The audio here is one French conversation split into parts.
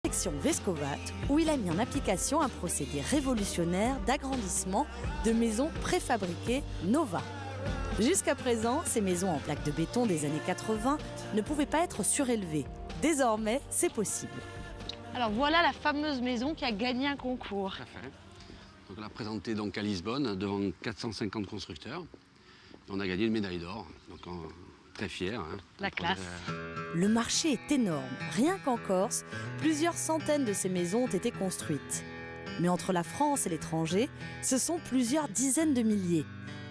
direction Vescovat, où il a mis en application un procédé révolutionnaire d'agrandissement de maisons préfabriquées Nova. Jusqu'à présent, ces maisons en plaques de béton des années 80 ne pouvaient pas être surélevées. Désormais, c'est possible. Alors voilà la fameuse maison qui a gagné un concours. Tout à fait. Donc on l'a présentée donc à Lisbonne devant 450 constructeurs. On a gagné une médaille d'or, donc très fiers. La classe. Le marché est énorme. Rien qu'en Corse, plusieurs centaines de ces maisons ont été construites. Mais entre la France et l'étranger, ce sont plusieurs dizaines de milliers.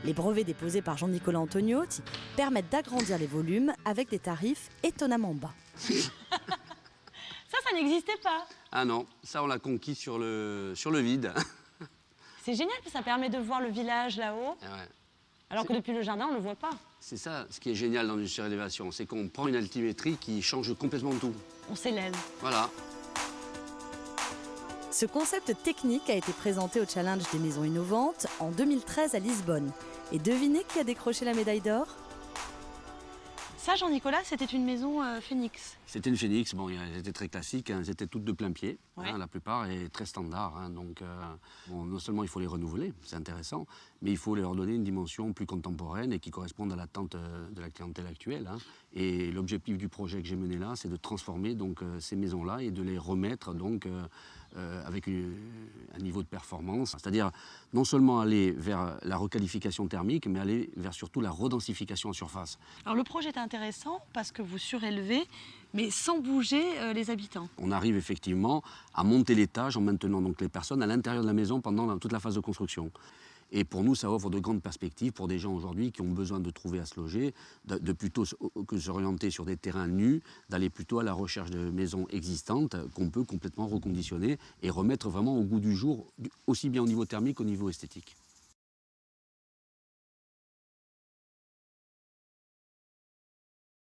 Les brevets déposés par Jean-Nicolas Antoniotti permettent d'agrandir les volumes avec des tarifs étonnamment bas. Ça n'existait pas. Ah non, ça on l'a conquis sur le vide. C'est génial, ça permet de voir le village là-haut, Ouais. alors que depuis le jardin, on ne le voit pas. C'est ça ce qui est génial dans une surélévation, c'est qu'on prend une altimétrie qui change complètement tout. On s'élève. Voilà. Ce concept technique a été présenté au Challenge des maisons innovantes en 2013 à Lisbonne. Et devinez qui a décroché la médaille d'or ? Ça, Jean-Nicolas, c'était une maison Phoenix. C'était une Phoenix, bon, elles étaient très classiques, elles étaient toutes de plein pied, Ouais. la plupart, et très standard. Donc, bon, non seulement il faut les renouveler, c'est intéressant, mais il faut leur donner une dimension plus contemporaine et qui corresponde à l'attente de la clientèle actuelle. Et l'objectif du projet que j'ai mené là, c'est de transformer donc, ces maisons-là et de les remettre donc, avec un niveau de performance. C'est-à-dire non seulement aller vers la requalification thermique, mais aller vers surtout la redensification en surface. Alors le projet est intéressant parce que vous surélevez, mais sans bouger les habitants. On arrive effectivement à monter l'étage en maintenant donc les personnes à l'intérieur de la maison pendant toute la phase de construction. Et pour nous, ça offre de grandes perspectives pour des gens aujourd'hui qui ont besoin de trouver à se loger, de plutôt que s'orienter sur des terrains nus, d'aller plutôt à la recherche de maisons existantes qu'on peut complètement reconditionner et remettre vraiment au goût du jour, aussi bien au niveau thermique qu'au niveau esthétique.